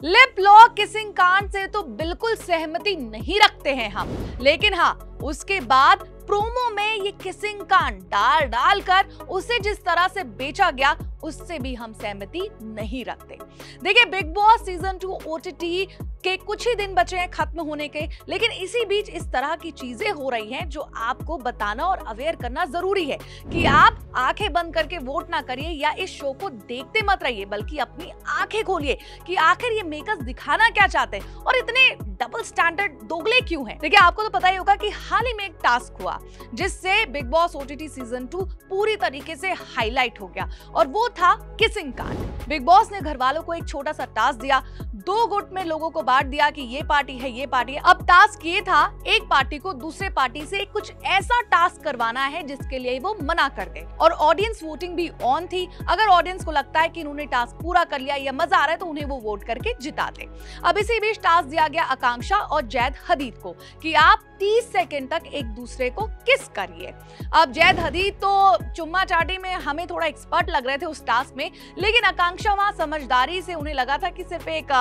Lip lock kissing कांड से तो बिल्कुल सहमति नहीं रखते हैं हम, लेकिन हाँ, उसके बाद प्रोमो में ये किसिंग कांड डाल कर उसे जिस तरह से बेचा गया उससे भी हम सहमति नहीं रखते। देखिए, बिग बॉस सीजन 2 OTT के कुछ ही दिन बचे हैं खत्म होने के, लेकिन इसी बीच इस तरह की चीजें हो रही हैं जो आपको बताना और अवेयर करना जरूरी है कि आप आंखें बंद करके वोट ना करिए या इस शो को देखते मत रहिए, बल्कि अपनी आंखें खोलिए कि आखिर ये मेकर्स दिखाना क्या चाहते हैं और इतने डबल स्टैंडर्ड दोगले क्यों हैं। देखिए, आपको तो पता ही होगा कि हाल ही में एक टास्क हुआ जिससे बिग बॉस OTT सीजन 2 पूरी तरीके से हाईलाइट हो गया और वो था किसिंग कांड। बिग बॉस ने घर वालों को एक छोटा सा टास्क दिया, 2 गुट में लोगों को बांट दिया कि ये पार्टी है, ये पार्टी है। अब टास्क ये था, एक पार्टी को दूसरे पार्टी से कुछ ऐसा टास्क करवाना है जिसके लिए वो मना कर दे, और ऑडियंस वोटिंग भी ऑन थी। अगर ऑडियंस को लगता है कि इन्होंने टास्क पूरा कर लिया या मजा आ रहा है तो उन्हें वो वोट करके जिता दे। अब इसी बीच टास्क दिया गया आकांक्षा और जैद हदीद को कि आप 30 सेकंड तक एक दूसरे को किस करिए। अब जैद हदीद तो चुम्मा चाटी में हमें थोड़ा एक्सपर्ट लग रहे थे उस टास्क में, लेकिन आकांक्षा वहां समझदारी से उन्हें लगा था कि सिर्फ एक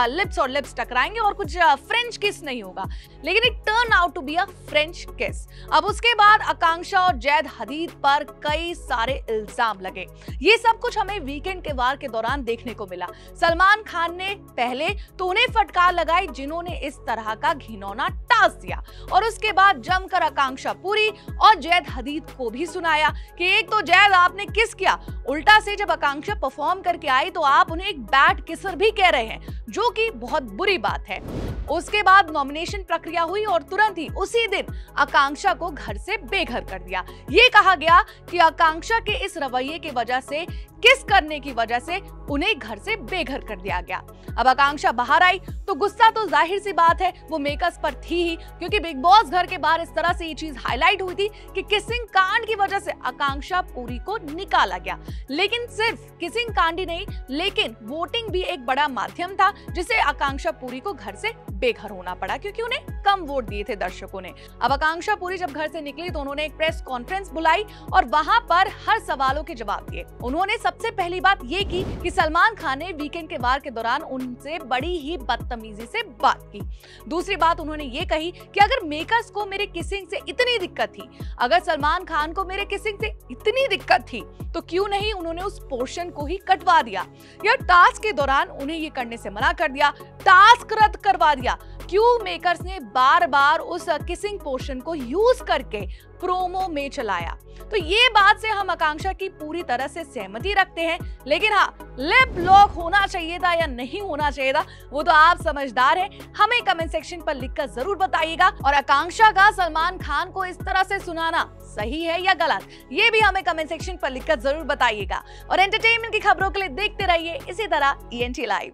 लिप्स और लिप्स टकराएंगे और कुछ फ्रेंच किस नहीं होगा, लेकिन it turn out to be a French kiss. अब उसके बाद आकांक्षा और जैद हदीद पर कई सारे इल्जाम लगे। ये सब कुछ हमें वीकेंड के वार के दौरान देखने को मिला। सलमान खान ने पहले तो उन्हें फटकार लगाई जिन्होंने इस तरह का घिनौना टास्क दिया, और उसके बाद जमकर आकांक्षा पूरी और जैद हदीद को भी सुनाया कि एक तो जैद आपने किस किया, उल्टा से जब आकांक्षा परफॉर्म करके आई तो आप उन्हें एक बैड किसर भी कह रहे हैं, जो कि बहुत बुरी बात है। उसके बाद नॉमिनेशन प्रक्रिया हुई और तुरंत ही उसी दिन आकांक्षा को घर से बेघर कर दिया। ये कहा गया कि आकांक्षा के इस रवैये की वजह से, किस करने की वजह से उन्हें घर से बेघर कर दिया गया। अब आकांक्षा बाहर आई तो गुस्सा तो जाहिर सी बात है वो मेकर्स पर थी ही, क्योंकि बिग बॉस घर के बाहर इस तरह से ये चीज हाईलाइट हुई थी कि किसिंग कांड की वजह से आकांक्षा पूरी को निकाला गया। लेकिन सिर्फ किसिंग कांड ही नहीं, लेकिन वोटिंग भी एक बड़ा माध्यम था जिसे आकांक्षा पूरी को घर से बेघर होना पड़ा, क्योंकि उन्हें कम वोट दिए थे दर्शकों ने। अब आकांक्षा पूरी जब घर से निकली तो उन्होंने एक प्रेस कॉन्फ्रेंस बुलाई और वहां पर हर सवालों के जवाब दिए। उन्होंने सबसे पहली बात ये की कि सलमान खान ने वीकेंड के वार के दौरान उनसे बड़ी ही बदतमीजी से बात की। दूसरी बात उन्होंने ये कही कि अगर मेकर्स को मेरे किसिंग से इतनी दिक्कत थी, अगर सलमान खान को मेरे किसिंग से इतनी दिक्कत थी, तो क्यों नहीं उन्होंने उस पोर्शन को ही कटवा दिया या टास्क के दौरान उन्हें ये करने से मना कर दिया, टास्क रद्द करवा दिया। क्यों मेकर्स ने बार बार उस किसिंग पोर्शन को यूज करके प्रोमो में चलाया? तो ये बात से हम आकांक्षा की पूरी तरह से सहमति रखते हैं, लेकिन हाँ, लिप लॉक होना चाहिए था या नहीं होना चाहिए था वो तो आप समझदार हैं, हमें कमेंट सेक्शन पर लिखकर जरूर बताइएगा। और आकांक्षा का सलमान खान को इस तरह से सुनाना सही है या गलत, ये भी हमें कमेंट सेक्शन पर लिखकर जरूर बताइएगा। और एंटरटेनमेंट की खबरों के लिए देखते रहिए इसी तरह ENT लाइव।